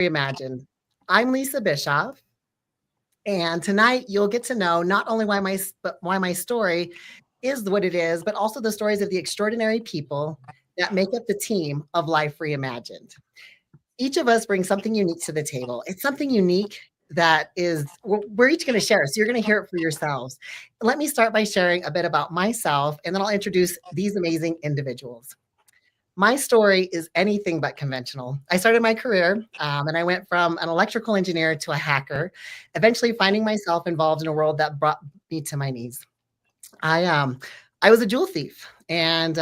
Reimagined. I'm Lisa Bischoff, and tonight you'll get to know not only why my story is what it is, but also the stories of the extraordinary people that make up the team of Life Reimagined. Each of us brings something unique to the table. It's something unique that is we're each going to share, so you're going to hear it for yourselves. Let me start by sharing a bit about myself, and then I'll introduce these amazing individuals. My story is anything but conventional. I started my career and I went from an electrical engineer to a hacker, eventually finding myself involved in a world that brought me to my knees. I was a jewel thief and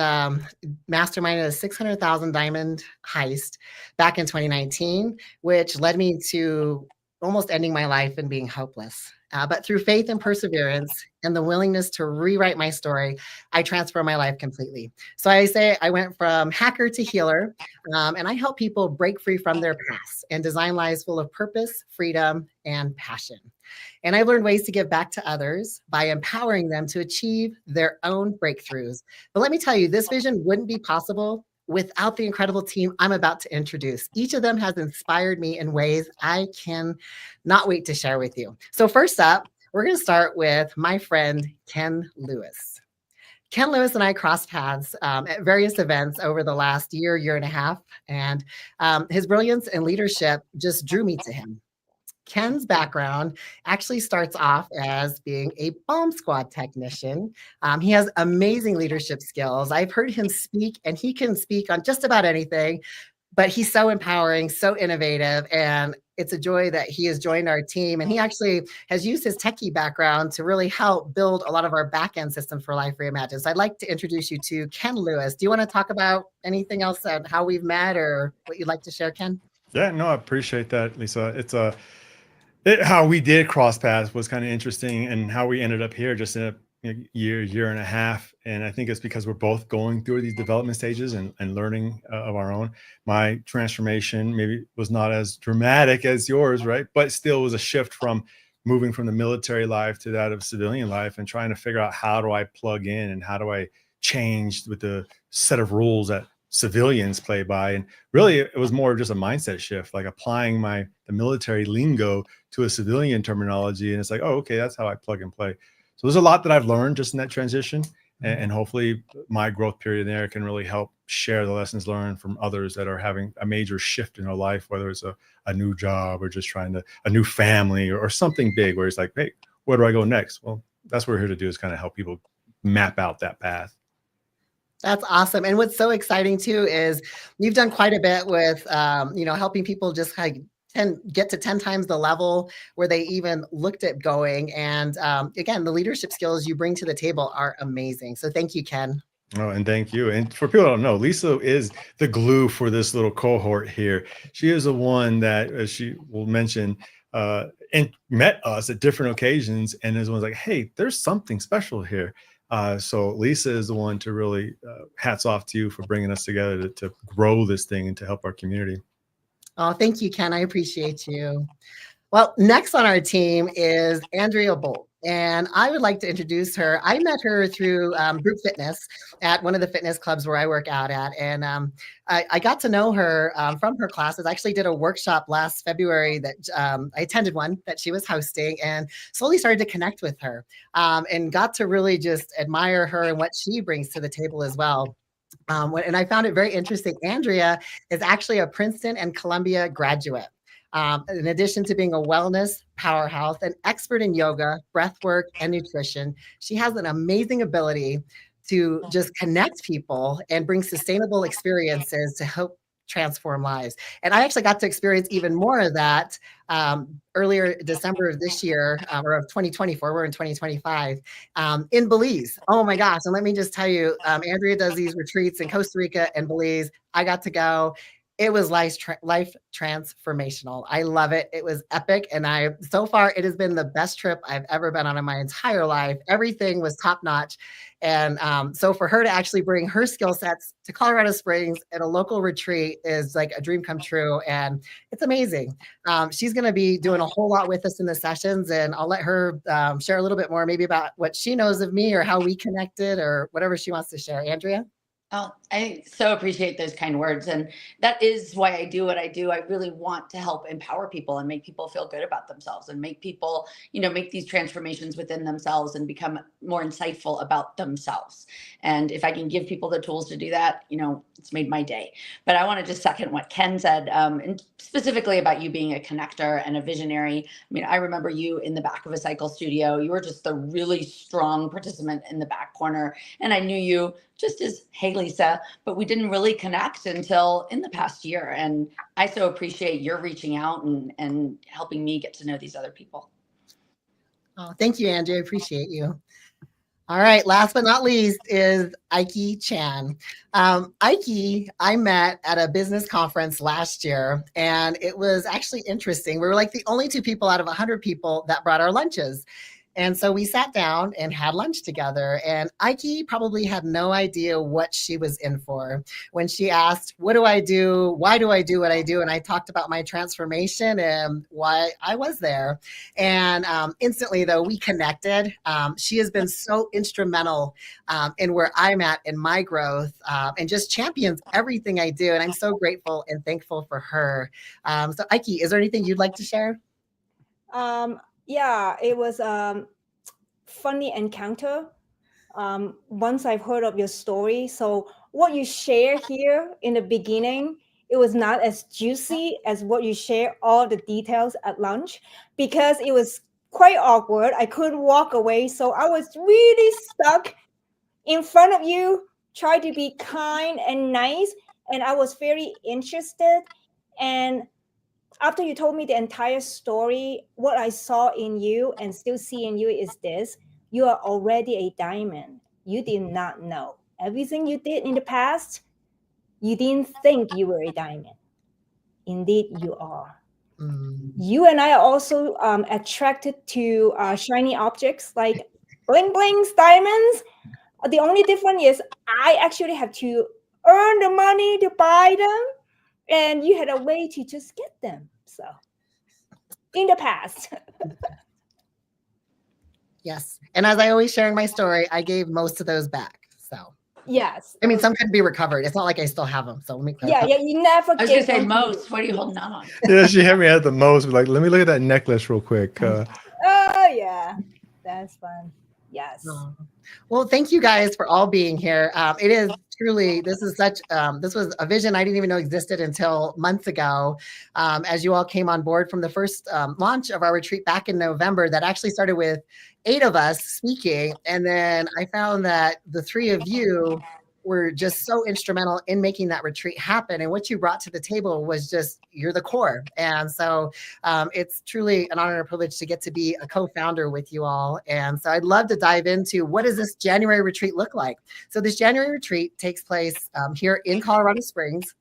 masterminded a 600,000 diamond heist back in 2019, which led me to almost ending my life and being hopeless. But through faith and perseverance and the willingness to rewrite my story, I transformed my life completely. So I say I went from hacker to healer, and I help people break free from their past and design lives full of purpose, freedom, and passion. And I've learned ways to give back to others by empowering them to achieve their own breakthroughs. But let me tell you, this vision wouldn't be possible without the incredible team I'm about to introduce. Each of them has inspired me in ways I can not wait to share with you. So first up, we're going to start with my friend, Ken Lewis. Ken Lewis and I crossed paths at various events over the last year and a half, and his brilliance and leadership just drew me to him. Ken's background actually starts off as being a bomb squad technician. He has amazing leadership skills. I've heard him speak, and he can speak on just about anything, but he's so empowering, so innovative, and it's a joy that he has joined our team. And he actually has used his techie background to really help build a lot of our back-end systems for Life Reimagined. So I'd like to introduce you to Ken Lewis. Do you want to talk about anything else, how we've met or what you'd like to share, Ken? Yeah, no, I appreciate that, Lisa. How we did cross paths was kind of interesting, and how we ended up here just in a year and a half. And I think it's because we're both going through these development stages and learning of our own. My transformation maybe was not as dramatic as yours, right? But still was a shift from moving from the military life to that of civilian life, and trying to figure out how do I plug in and how do I change with the set of rules that civilians play by. And really it was more just a mindset shift, like applying the military lingo to a civilian terminology. And it's like, oh, okay, that's how I plug and play. So there's a lot that I've learned just in that transition, and hopefully my growth period there can really help share the lessons learned from others that are having a major shift in their life, whether it's a new job or just a new family or something big where it's like, hey, where do I go next? Well, that's what we're here to do, is kind of help people map out that path. That's awesome. And what's so exciting too is you've done quite a bit with, helping people just get to 10 times the level where they even looked at going. And again, the leadership skills you bring to the table are amazing. So thank you, Ken. Oh, and thank you. And for people who don't know, Lisa is the glue for this little cohort here. She is the one that, as she will mention, and met us at different occasions, and is one like, hey, there's something special here. So Lisa is the one to really, hats off to you for bringing us together to grow this thing and to help our community. Oh, thank you, Ken. I appreciate you. Well, next on our team is Andrea Boldt, and I would like to introduce her. I met her through group fitness at one of the fitness clubs where I work out at, and I got to know her from her classes. I actually did a workshop last February that I attended one that she was hosting, and slowly started to connect with her and got to really just admire her and what she brings to the table as well. And I found it very interesting. Andrea is actually a Princeton and Columbia graduate. In addition to being a wellness powerhouse, an expert in yoga, breath work, and nutrition, she has an amazing ability to just connect people and bring sustainable experiences to help transform lives. And I actually got to experience even more of that earlier December of this year, or of 2024, we're in 2025, in Belize. Oh my gosh. And let me just tell you, Andrea does these retreats in Costa Rica and Belize. I got to go. It was life transformational. I love it. It was epic. And so far, it has been the best trip I've ever been on in my entire life. Everything was top notch. And so for her to actually bring her skill sets to Colorado Springs at a local retreat is like a dream come true. And it's amazing. She's going to be doing a whole lot with us in the sessions, and I'll let her share a little bit more maybe about what she knows of me or how we connected or whatever she wants to share. Andrea? Oh, I so appreciate those kind words. And that is why I do what I do. I really want to help empower people and make people feel good about themselves and make people, make these transformations within themselves and become more insightful about themselves. And if I can give people the tools to do that, it's made my day. But I want to just second what Ken said, and specifically about you being a connector and a visionary. I mean, I remember you in the back of a cycle studio. You were just the really strong participant in the back corner. And I knew you just as, hey, Lisa, but we didn't really connect until in the past year. And I so appreciate your reaching out and helping me get to know these other people. Oh, thank you, Andrea. I appreciate you. All right. Last but not least is Iky Chan. Iky, I met at a business conference last year, and it was actually interesting. We were like the only 2 people out of 100 people that brought our lunches. And so we sat down and had lunch together, and Iky probably had no idea what she was in for when she asked, what do I do? Why do I do what I do? And I talked about my transformation and why I was there. And instantly, though, we connected. She has been so instrumental in where I'm at in my growth, and just champions everything I do. And I'm so grateful and thankful for her. So Iky, is there anything you'd like to share? Yeah, it was a funny encounter. Once I've heard of your story. So what you share here in the beginning, it was not as juicy as what you share all the details at lunch, because it was quite awkward. I couldn't walk away. So I was really stuck in front of you, trying to be kind and nice. And I was very interested. And after you told me the entire story, what I saw in you and still see in you is this: you are already a diamond. You did not know. Everything you did in the past, you didn't think you were a diamond. Indeed, you are. You and I are also attracted to shiny objects like bling blings, diamonds. The only difference is I actually have to earn the money to buy them, and you had a way to just get them. So in the past. Yes. And as I always share in my story, I gave most of those back. So yes. I mean, some could be recovered. It's not like I still have them. So let me Yeah, you never. I was going to say most. What are you holding on? Yeah, she hit me at the most. Like, let me look at that necklace real quick. Oh yeah, that's fun. Yes. Well, thank you guys for all being here. It is truly, this was a vision I didn't even know existed until months ago, as you all came on board from the first launch of our retreat back in November that actually started with 8 of us speaking. And then I found that the 3 of you were just so instrumental in making that retreat happen. And what you brought to the table was just, you're the core. And so it's truly an honor and a privilege to get to be a co-founder with you all. And so I'd love to dive into, what does this January retreat look like? So this January retreat takes place here in Colorado Springs.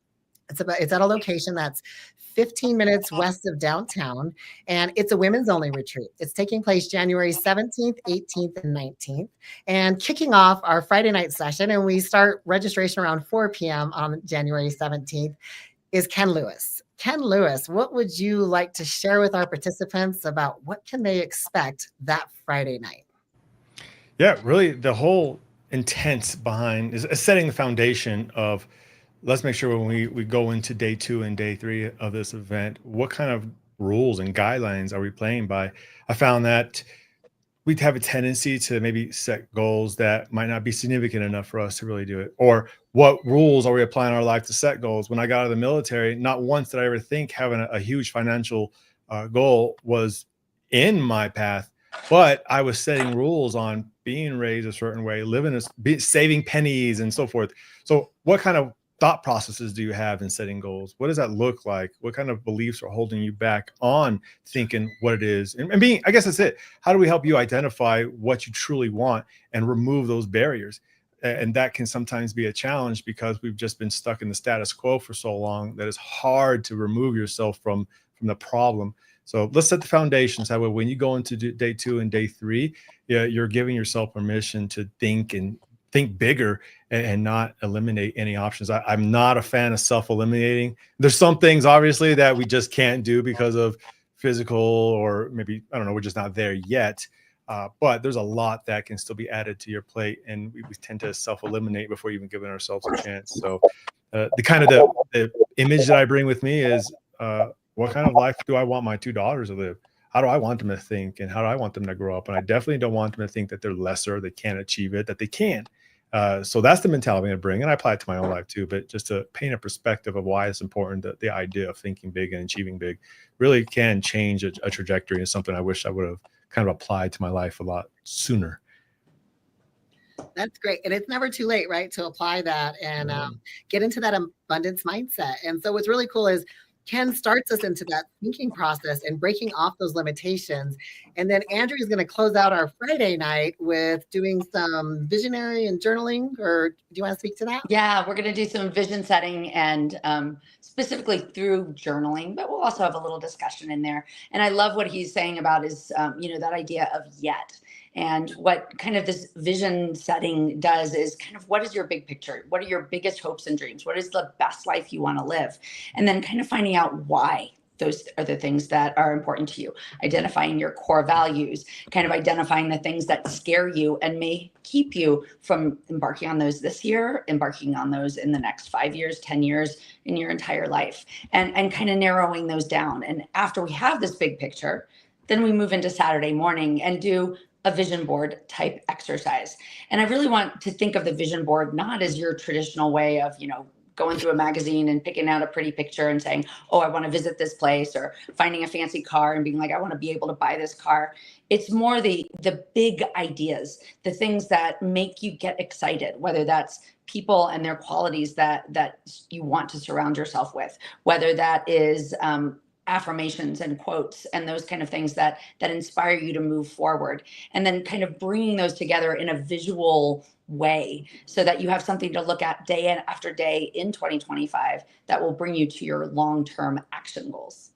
It's at a location that's 15 minutes west of downtown, and it's a women's only retreat. It's taking place January 17th, 18th, and 19th, and kicking off our Friday night session, and we start registration around 4 p.m. on January 17th, is Ken Lewis. Ken Lewis, what would you like to share with our participants about what can they expect that Friday night? Yeah, really the whole intent behind is setting the foundation of, let's make sure when we go into day 2 and day 3 of this event, what kind of rules and guidelines are we playing by? I found that we'd have a tendency to maybe set goals that might not be significant enough for us to really do it. Or what rules are we applying in our life to set goals? When I got out of the military, not once did I ever think having a huge financial goal was in my path, but I was setting rules on being raised a certain way, saving pennies and so forth. So what kind of thought processes do you have in setting goals? What does that look like? What kind of beliefs are holding you back on thinking what it is? And being, I guess that's it. How do we help you identify what you truly want and remove those barriers? And that can sometimes be a challenge because we've just been stuck in the status quo for so long that it's hard to remove yourself from the problem. So let's set the foundations. That way, when you go into day 2 and day 3, you're giving yourself permission to think bigger and not eliminate any options. I'm not a fan of self-eliminating. There's some things obviously that we just can't do because of physical, or maybe, I don't know, we're just not there yet. But there's a lot that can still be added to your plate, and we tend to self-eliminate before even giving ourselves a chance. So the image that I bring with me is, what kind of life do I want my two daughters to live? How do I want them to think, and how do I want them to grow up? And I definitely don't want them to think that they're lesser, they can't achieve it, that they can. So that's the mentality I bring, and I apply it to my own life too. But just to paint a perspective of why it's important, that the idea of thinking big and achieving big really can change a trajectory, is something I wish I would have kind of applied to my life a lot sooner. That's great. And it's never too late, right, to apply that and get into that abundance mindset. And so what's really cool is Ken starts us into that thinking process and breaking off those limitations. And then Andrea is going to close out our Friday night with doing some visionary and journaling. Or do you want to speak to that? Yeah, we're going to do some vision setting and specifically through journaling, but we'll also have a little discussion in there. And I love what he's saying about is, that idea of yet. And what kind of this vision setting does is kind of, what is your big picture? What are your biggest hopes and dreams? What is the best life you want to live? And then kind of finding out why those are the things that are important to you, identifying your core values, kind of identifying the things that scare you and may keep you from embarking on those this year, embarking on those in the next 5 years, 10 years, in your entire life, and kind of narrowing those down. And after we have this big picture, then we move into Saturday morning and do a vision board type exercise. And I really want to think of the vision board not as your traditional way of, going through a magazine and picking out a pretty picture and saying, oh, I want to visit this place, or finding a fancy car and being like, I want to be able to buy this car. It's more the big ideas, the things that make you get excited, whether that's people and their qualities that you want to surround yourself with, whether that is affirmations and quotes and those kind of things that inspire you to move forward, and then kind of bringing those together in a visual way so that you have something to look at day after day in 2025 that will bring you to your long-term action goals.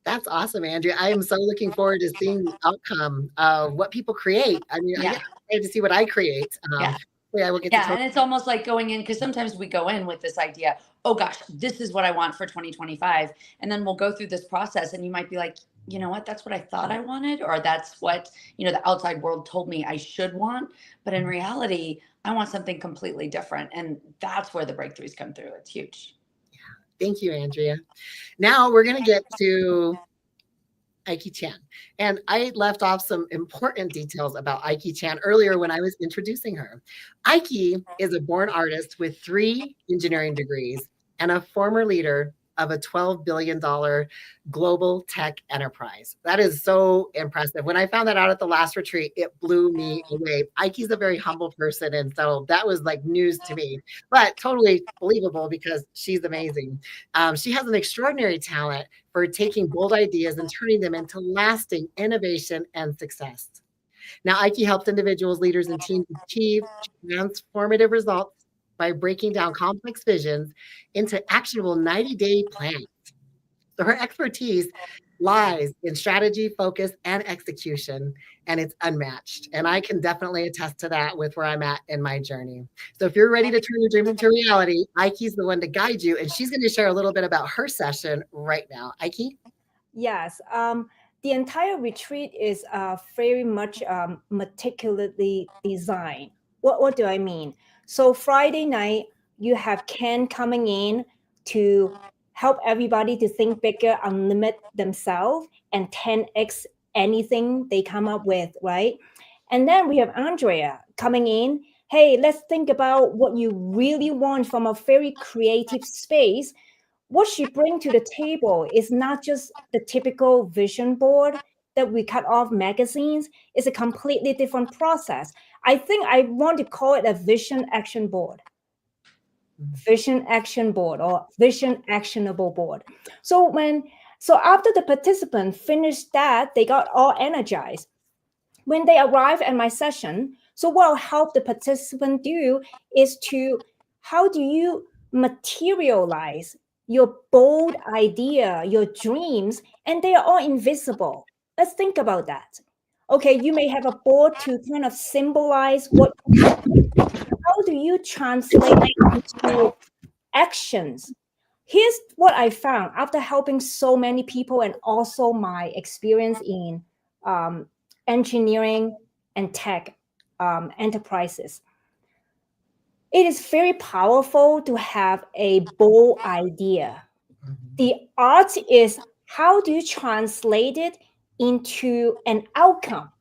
That's awesome, Andrea. I am so looking forward to seeing the outcome of what people create. I mean, Yeah. I'm excited to see what I create. I will get to and it's almost like going in, because sometimes we go in with this idea, oh gosh, this is what I want for 2025. And then we'll go through this process and you might be like, you know what, that's what I thought I wanted, or that's what, the outside world told me I should want. But in reality, I want something completely different. And that's where the breakthroughs come through. It's huge. Thank you, Andrea. Now we're going to get to Iky Chan. And I left off some important details about Iky Chan earlier when I was introducing her. Iky is a born artist with 3 engineering degrees and a former leader of a $12 billion global tech enterprise. That is so impressive. When I found that out at the last retreat, it blew me away. Iky's a very humble person, and so that was like news to me, but totally believable because she's amazing. She has an extraordinary talent for taking bold ideas and turning them into lasting innovation and success. Now, Iky helps individuals, leaders, and teams achieve transformative results by breaking down complex visions into actionable 90-day plans. So her expertise lies in strategy, focus, and execution, and it's unmatched. And I can definitely attest to that with where I'm at in my journey. So if you're ready to turn your dream into reality, Iky's the one to guide you, and she's going to share a little bit about her session right now. Iky? Yes. The entire retreat is very much meticulously designed. What do I mean? So Friday night, you have Ken coming in to help everybody to think bigger, unlimit themselves, and 10x anything they come up with, right? And then we have Andrea coming in. Hey, let's think about what you really want from a very creative space. What she brings to the table is not just the typical vision board that we cut off magazines. It's a completely different process. I think I want to call it a vision action board. Vision action board or vision actionable board. So after the participant finished that, they got all energized. When they arrive at my session, so what I'll help the participant do is how do you materialize your bold idea, your dreams, and they are all invisible. Let's think about that. Okay, you may have a board to kind of symbolize how do you translate into actions? Here's what I found after helping so many people and also my experience in engineering, and tech enterprises. It is very powerful to have a bold idea. The art is how do you translate it into an outcome,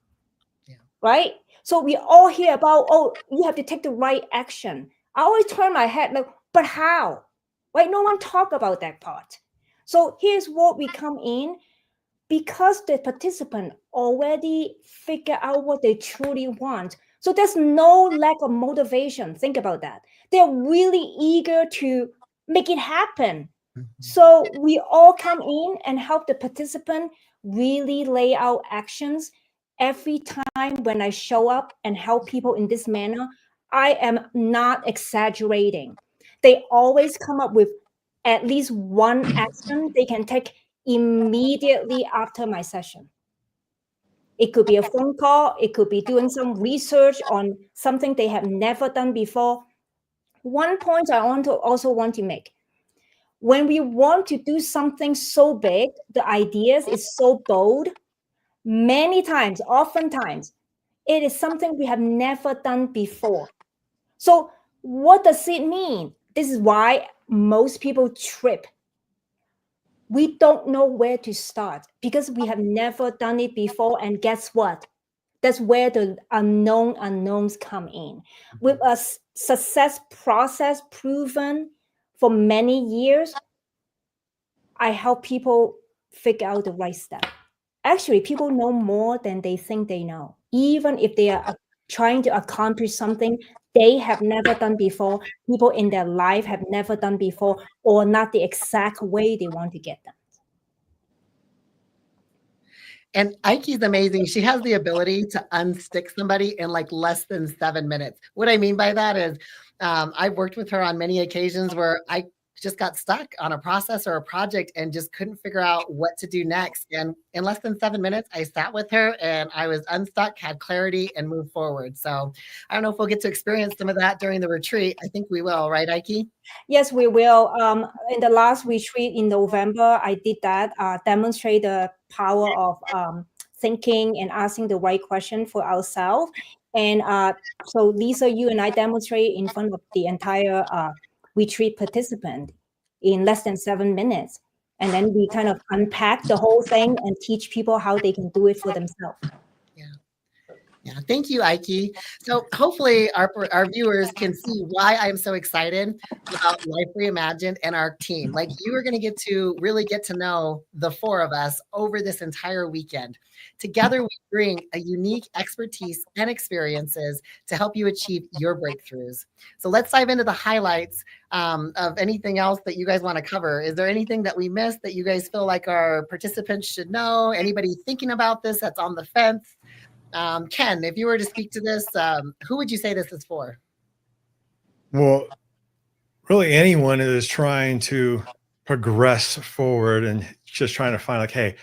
right? So we all hear about, oh, you have to take the right action. I always turn my head like, but how? Right? No one talk about that part. So here's what we come in, because the participant already figure out what they truly want. So there's no lack of motivation. Think about that. They're really eager to make it happen. So we all come in and help the participant really lay out actions. Every time when I show up and help people in this manner, I am not exaggerating. They always come up with at least one action they can take immediately after my session. It could be a phone call. It could be doing some research on something they have never done before. One point I also want to make. When we want to do something so big, the ideas is so bold, many times, oftentimes, it is something we have never done before. So what does it mean? This is why most people trip. We don't know where to start because we have never done it before. And guess what? That's where the unknowns come in. With a success process proven for many years, I help people figure out the right step. Actually, people know more than they think they know. Even if they are trying to accomplish something they have never done before, people in their life have never done before, or not the exact way they want to get them. And Iky's amazing. She has the ability to unstick somebody in like less than 7 minutes. What I mean by that is I've worked with her on many occasions where I just got stuck on a process or a project and just couldn't figure out what to do next. And in less than 7 minutes, I sat with her and I was unstuck, had clarity, and moved forward. So I don't know if we'll get to experience some of that during the retreat. I think we will, right, Iky? Yes, we will. In the last retreat in November, I did that, demonstrate the power of thinking and asking the right question for ourselves. And so Lisa, you and I demonstrate in front of the entire retreat participant in less than 7 minutes. And then we kind of unpack the whole thing and teach people how they can do it for themselves. Yeah, thank you, Iky. So hopefully our viewers can see why I'm so excited about Life Reimagined and our team. Like, you are going to get to really get to know the four of us over this entire weekend. Together, we bring a unique expertise and experiences to help you achieve your breakthroughs. So let's dive into the highlights of anything else that you guys want to cover. Is there anything that we missed that you guys feel like our participants should know? Anybody thinking about this that's on the fence? Ken, if you were to speak to this, who would you say this is for? Well, really anyone that is trying to progress forward and just trying to find like, hey,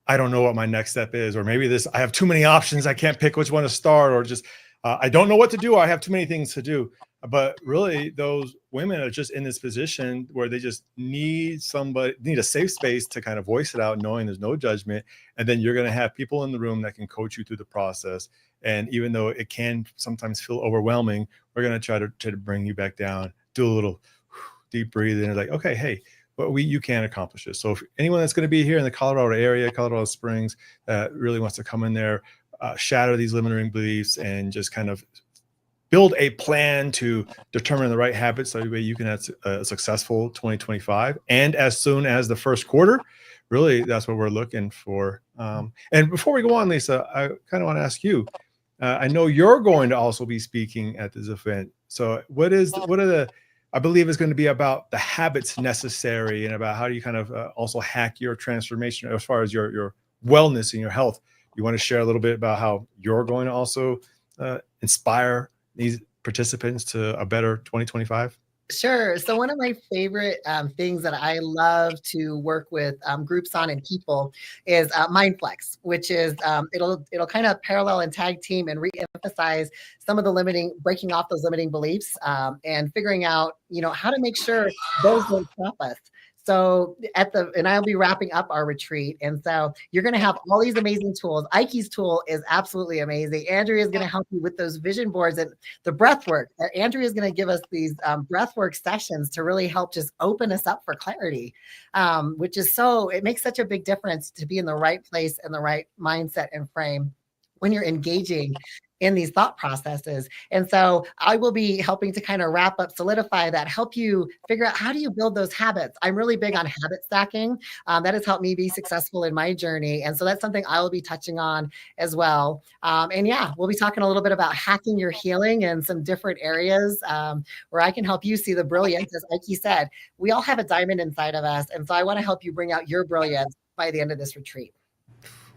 I don't know what my next step is, or maybe I have too many options. I can't pick which one to start, or just, I don't know what to do. I have too many things to do. But really those women are just in this position where they just need a safe space to kind of voice it out, knowing there's no judgment. And then you're going to have people in the room that can coach you through the process. And even though it can sometimes feel overwhelming, we're going to try to bring you back down, do a little deep breathing, and like, okay, hey, but you can accomplish this. So if anyone that's going to be here in the Colorado area, Colorado Springs, that really wants to come in there, shatter these limiting beliefs and just kind of build a plan to determine the right habits so that way you can have a successful 2025. And as soon as the first quarter, really, that's what we're looking for. And before we go on, Lisa, I kind of want to ask you, I know you're going to also be speaking at this event. So I believe it's going to be about the habits necessary and about how do you kind of also hack your transformation as far as your wellness and your health. You want to share a little bit about how you're going to also inspire these participants to a better 2025? Sure. So one of my favorite things that I love to work with groups on and people is MindFlex, which is it'll kind of parallel and tag team and re-emphasize some of the breaking off those limiting beliefs and figuring out, how to make sure those don't stop us. So and I'll be wrapping up our retreat. And so you're going to have all these amazing tools. Iky's tool is absolutely amazing. Andrea is going to help you with those vision boards and the breath work. Andrea is going to give us these breath work sessions to really help just open us up for clarity, which is it makes such a big difference to be in the right place and the right mindset and frame when you're engaging in these thought processes. And so I will be helping to kind of wrap up, solidify that, help you figure out how do you build those habits. I'm really big on habit stacking. That has helped me be successful in my journey. And so that's something I will be touching on as well. And yeah, we'll be talking a little bit about hacking your healing in some different areas where I can help you see the brilliance. As Iky said, we all have a diamond inside of us. And so I want to help you bring out your brilliance by the end of this retreat.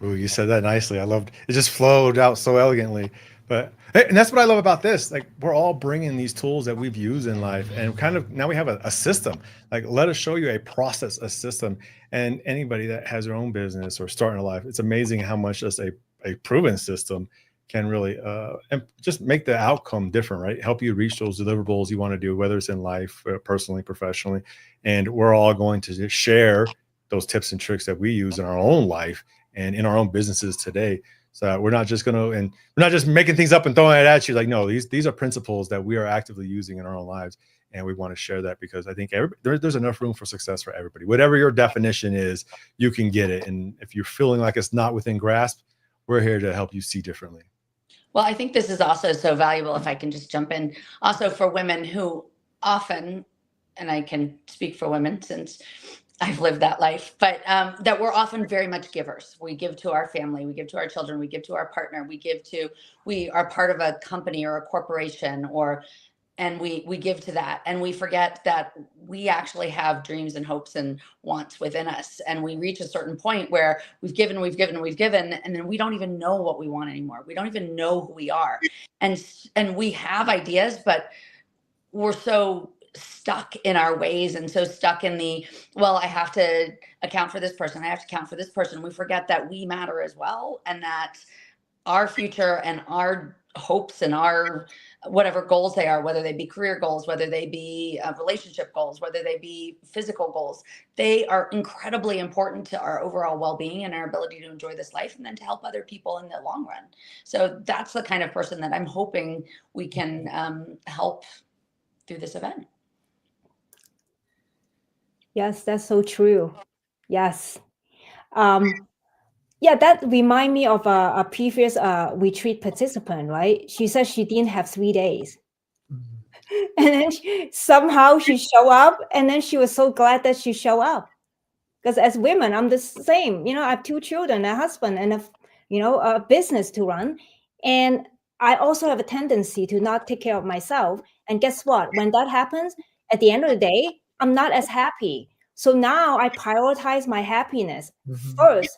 Ooh, you said that nicely. I loved it. Just flowed out so elegantly. And that's what I love about this. Like, we're all bringing these tools that we've used in life, and kind of now we have a system. Like, let us show you a process, a system. And anybody that has their own business or starting a life, it's amazing how much just a proven system can really just make the outcome different, right? Help you reach those deliverables you want to do, whether it's in life, personally, professionally. And we're all going to just share those tips and tricks that we use in our own life and in our own businesses today. So we're not just we're not just making things up and throwing it at you. Like, no, these are principles that we are actively using in our own lives. And we want to share that because I think there's enough room for success for everybody. Whatever your definition is, you can get it. And if you're feeling like it's not within grasp, we're here to help you see differently. Well, I think this is also so valuable, if I can just jump in, also for women who often, and I can speak for women since I've lived that life, but that we're often very much givers. We give to our family, we give to our children, we give to our partner, we are part of a company or a corporation, and we give to that. And we forget that we actually have dreams and hopes and wants within us. And we reach a certain point where we've given, and then we don't even know what we want anymore. We don't even know who we are. And we have ideas, but we're so stuck in our ways and so stuck in I have to account for this person. I have to account for this person. We forget that we matter as well. And that our future and our hopes and our whatever goals they are, whether they be career goals, whether they be relationship goals, whether they be physical goals, they are incredibly important to our overall well-being and our ability to enjoy this life and then to help other people in the long run. So that's the kind of person that I'm hoping we can help through this event. Yes, that's so true. Yes. Yeah, that remind me of a previous retreat participant, right? She said she didn't have 3 days. And then somehow she showed up, and then she was so glad that she showed up. Because as women, I'm the same. I have 2 children, a husband, and a business to run. And I also have a tendency to not take care of myself. And guess what? When that happens, at the end of the day, I'm not as happy. So now I prioritize my happiness first,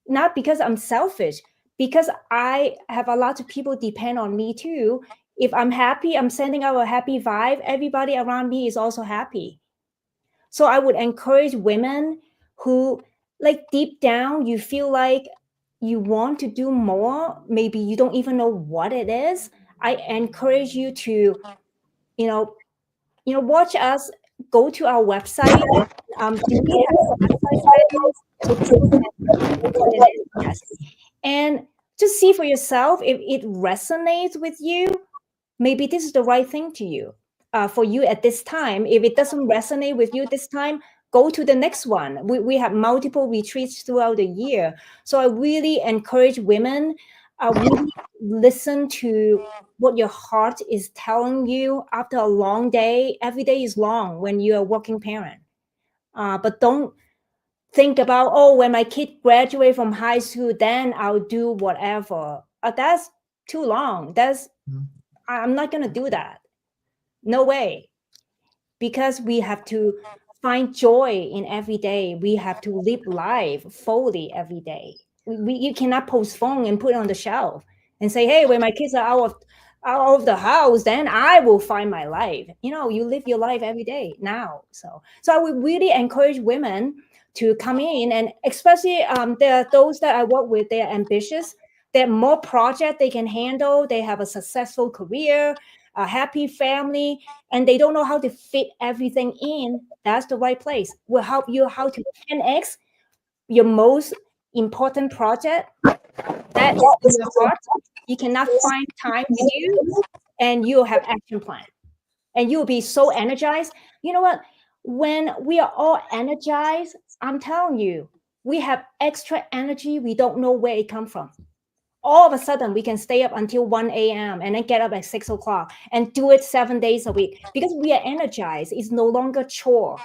not because I'm selfish, because I have a lot of people depend on me too. If I'm happy, I'm sending out a happy vibe. Everybody around me is also happy. So I would encourage women who, like, deep down, you feel like you want to do more. Maybe you don't even know what it is. I encourage you to, watch us, go to our website. Do we have a website? Yes. And just see for yourself if it resonates with you. Maybe this is the right thing to you, for you at this time. If it doesn't resonate with you this time, go to the next one. We have multiple retreats throughout the year. So I really encourage women, really listen to what your heart is telling you after a long day. Every day is long when you're a working parent. But don't think about, when my kid graduates from high school, then I'll do whatever. That's too long. I'm not going to do that. No way. Because we have to find joy in every day. We have to live life fully every day. You cannot postpone and put it on the shelf and say, hey, when my kids are out of the house, then I will find my life. You live your life every day now. So I would really encourage women to come in, and especially there are those that I work with, they're ambitious. There are more projects they can handle. They have a successful career. a happy family, and they don't know how to fit everything in, that's the right place. We'll help you how to 10x your most important project that is in your heart. You cannot find time to do, and you'll have action plan. And you'll be so energized. You know what? When we are all energized, I'm telling you, we have extra energy. We don't know where it comes from. All of a sudden, we can stay up until 1 a.m. and then get up at 6 o'clock and do it 7 days a week because we are energized. It's no longer chore.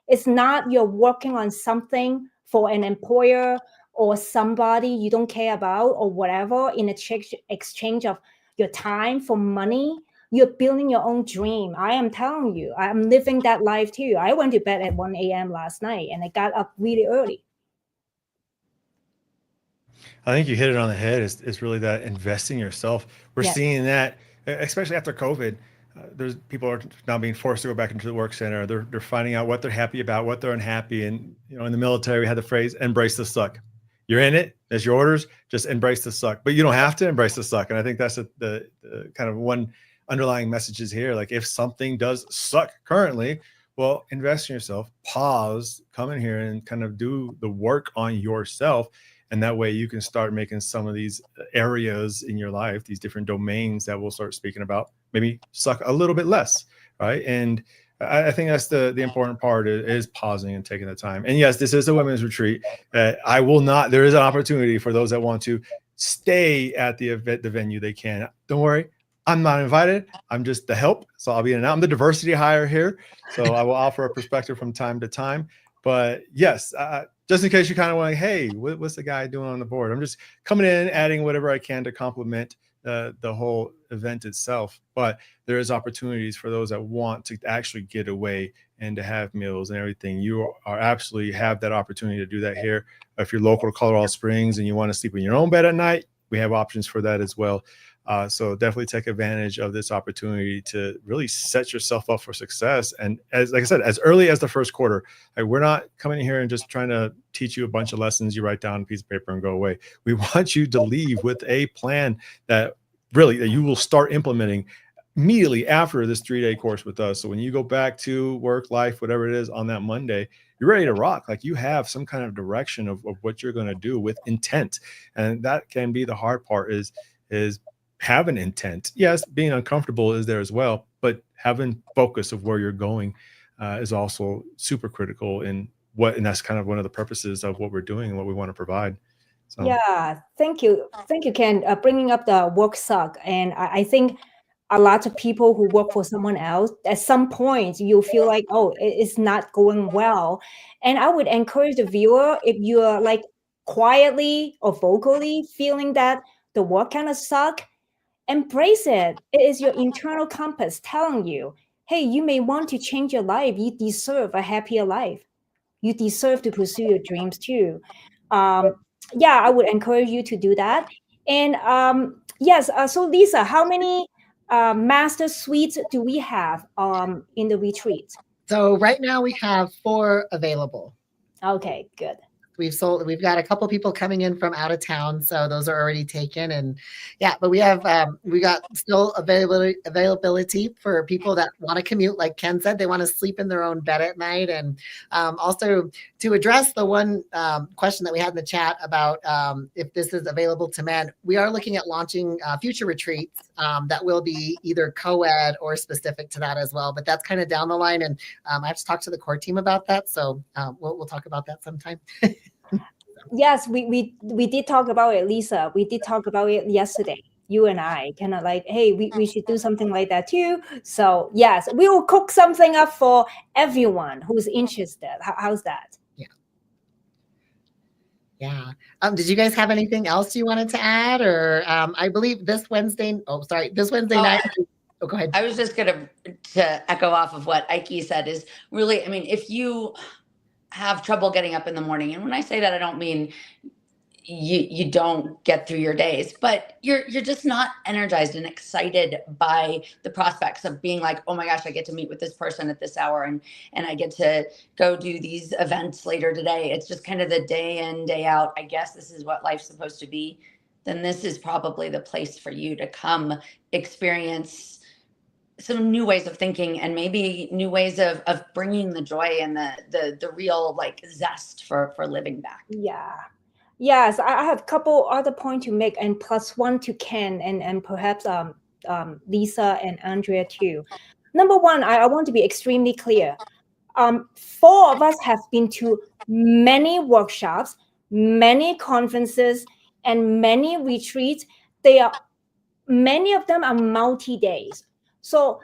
It's not you're working on something for an employer or somebody you don't care about or whatever in exchange of your time for money. You're building your own dream. I am telling you, I'm living that life too. I went to bed at 1 a.m. last night and I got up really early. I think you hit it on the head. Is really that investing yourself. We're seeing that, especially after COVID. There's people are now being forced to go back into the work center. They're finding out what they're happy about, what they're unhappy. And in the military, we had the phrase "embrace the suck." You're in it. That's your orders. Just embrace the suck. But you don't have to embrace the suck. And I think that's the kind of one underlying message is here. Like if something does suck currently, well, invest in yourself. Pause. Come in here and kind of do the work on yourself. And that way you can start making some of these areas in your life, these different domains that we'll start speaking about, maybe suck a little bit less, right? And I think that's the important part is pausing and taking the time. And yes, this is a women's retreat. I will not, there is an opportunity for those that want to stay at the event, the venue they can. Don't worry, I'm not invited. I'm just the help. So I'll be in and out. I'm the diversity hire here. So I will offer a perspective from time to time. But yes, just in case you kind of want, hey, what's the guy doing on the board? I'm just coming in, adding whatever I can to complement the whole event itself. But there is opportunities for those that want to actually get away and to have meals and everything. You are absolutely have that opportunity to do that here. If you're local to Colorado Springs and you want to sleep in your own bed at night, we have options for that as well. So definitely take advantage of this opportunity to really set yourself up for success. And like I said, as early as the first quarter, we're not coming here and just trying to teach you a bunch of lessons you write down on a piece of paper and go away. We want you to leave with a plan that you will start implementing immediately after this 3-day course with us. So when you go back to work, life, whatever it is on that Monday, you're ready to rock. Like you have some kind of direction of what you're going to do with intent. And that can be the hard part is have an intent. Yes, being uncomfortable is there as well, but having focus of where you're going is also super critical and that's kind of one of the purposes of what we're doing and what we want to provide. So. Yeah, thank you, Ken, bringing up the work suck. And I think a lot of people who work for someone else, at some point you feel like, oh, it's not going well. And I would encourage the viewer, if you're like quietly or vocally feeling that the work kind of suck, embrace it. It is your internal compass telling you, hey, you may want to change your life. You deserve a happier life. You deserve to pursue your dreams too. Yeah, I would encourage you to do that. And yes, so Lisa, how many master suites do we have in the retreat? So right now we have 4 available. Okay, good. We've got a couple people coming in from out of town, so those are already taken. And yeah, but we got still availability for people that want to commute. Like Ken said, they want to sleep in their own bed at night. And also to address the one question that we had in the chat about if this is available to men, we are looking at launching future retreats that will be either co-ed or specific to that as well. But that's kind of down the line, and I have to talk to the core team about that. So we'll talk about that sometime. Yes, we did talk about it, Lisa. We did talk about it yesterday. You and I kind of like, hey, we should do something like that too. So yes, we will cook something up for everyone who's interested. How's that? Yeah. Did you guys have anything else you wanted to add? Or I believe this Wednesday night. Oh, go ahead. I was just going to echo off of what Iky said is really, I mean, if you have trouble getting up in the morning, and when I say that, I don't mean you don't get through your days, but you're just not energized and excited by the prospects of being like, oh my gosh, I get to meet with this person at this hour and I get to go do these events later today. It's just kind of the day in, day out. I guess this is what life's supposed to be. Then this is probably the place for you to come experience some new ways of thinking and maybe new ways of bringing the joy and the real like zest for living back. Yeah. Yes, I have a couple other points to make, and plus one to Ken and perhaps Lisa and Andrea too. Number one, I want to be extremely clear. Four of us have been to many workshops, many conferences, and many retreats. Many of them are multi-days. So,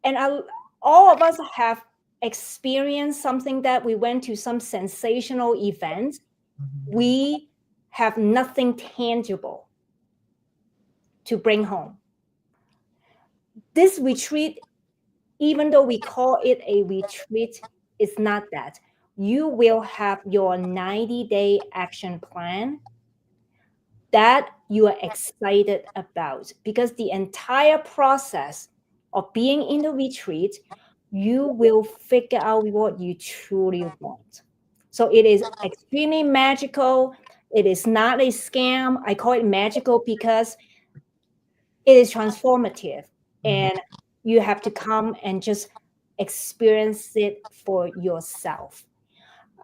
and all of us have experienced something that we went to some sensational event. We have nothing tangible to bring home. This retreat, even though we call it a retreat, it's not that. You will have your 90-day action plan that you are excited about, because the entire process of being in the retreat, you will figure out what you truly want. So it is extremely magical. It is not a scam. I call it magical because it is transformative, and you have to come and just experience it for yourself.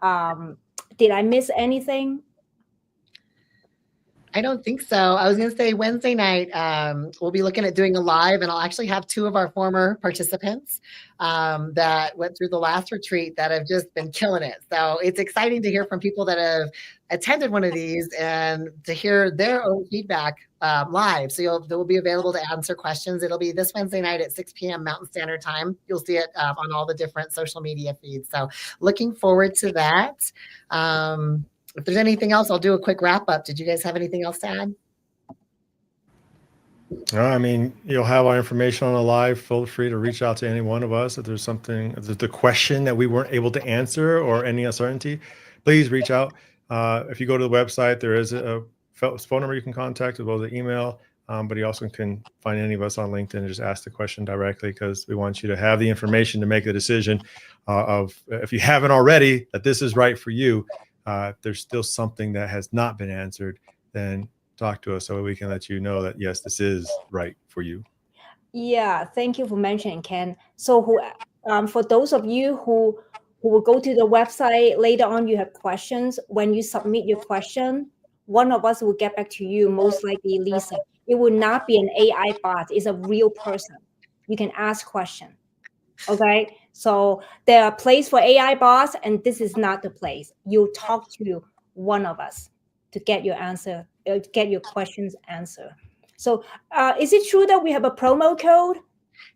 Did I miss anything? I don't think so. I was going to say Wednesday night, we'll be looking at doing a live, and I'll actually have two of our former participants that went through the last retreat that have just been killing it. So it's exciting to hear from people that have attended one of these and to hear their own feedback live. So they'll be available to answer questions. It'll be this Wednesday night at 6 p.m. Mountain Standard Time. You'll see it on all the different social media feeds. So looking forward to that. If there's anything else, I'll do a quick wrap up. Did you guys have anything else to add? I mean, you'll have our information on the live. Feel free to reach out to any one of us if there's something, if there's the question that we weren't able to answer or any uncertainty, please reach out. If you go to the website, there is a phone number you can contact as well as the email. But you also can find any of us on LinkedIn and just ask the question directly, because we want you to have the information to make the decision of, if you haven't already, that this is right for you. If there's still something that has not been answered, then talk to us so we can let you know that, yes, this is right for you. Yeah, thank you for mentioning, Ken. So for those of you who will go to the website later on, you have questions. When you submit your question, one of us will get back to you, most likely Lisa. It will not be an AI bot. It's a real person. You can ask questions. Okay, so there are places for AI bots, and this is not the place. You'll talk to one of us to get your answer, get your questions answered. So is it true that we have a promo code?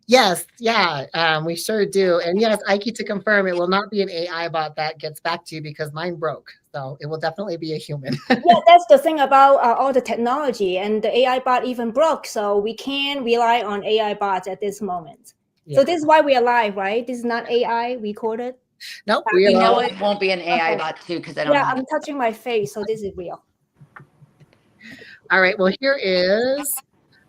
Yes, yeah, we sure do. And yes, Iky, to confirm, it will not be an AI bot that gets back to you, because mine broke. So it will definitely be a human. Yeah, that's the thing about all the technology, and the AI bot even broke. So we can't rely on AI bots at this moment. Yeah. So this is why we are live, right? This is not AI recorded. Nope. We know it won't be an AI bot too, because I don't have I'm touching my face, so this is real. All right, well, here is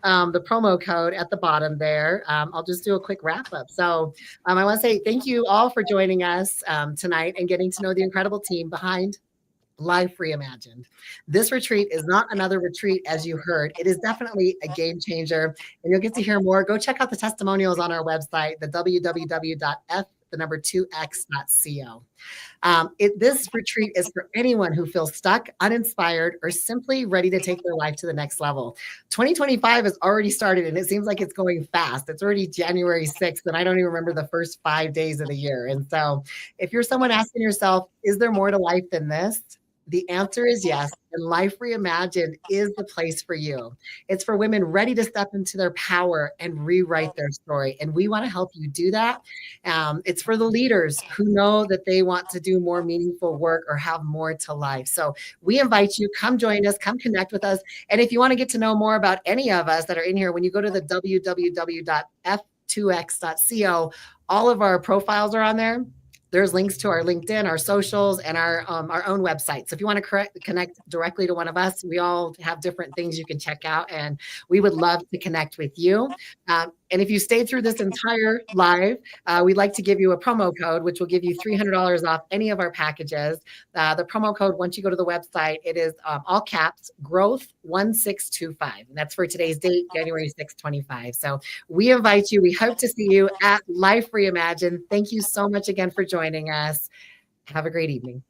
the promo code at the bottom there. I'll just do a quick wrap up. So I want to say thank you all for joining us tonight and getting to know the incredible team behind Life Reimagined. This retreat is not another retreat, as you heard. It is definitely a game changer, and you'll get to hear more. Go check out the testimonials on our website, the www.f2x.co. This retreat is for anyone who feels stuck, uninspired, or simply ready to take their life to the next level. 2025 has already started, and it seems like it's going fast. It's already January 6th, and I don't even remember the first 5 days of the year. And so if you're someone asking yourself, is there more to life than this? The answer is yes, and Life Reimagined is the place for you. It's for women ready to step into their power and rewrite their story, and we want to help you do that. It's for the leaders who know that they want to do more meaningful work or have more to life. So we invite you, come join us, come connect with us. And if you want to get to know more about any of us that are in here, when you go to the www.f2x.co, all of our profiles are on there. there's links to our LinkedIn, our socials, and our own website. So if you want to connect directly to one of us, we all have different things you can check out, and we would love to connect with you. And if you stayed through this entire live, we'd like to give you a promo code, which will give you $300 off any of our packages. The promo code, once you go to the website, it is all caps, growth1625. And that's for today's date, January 6, 25. So we invite you. We hope to see you at Life Reimagined. Thank you so much again for joining us. Have a great evening.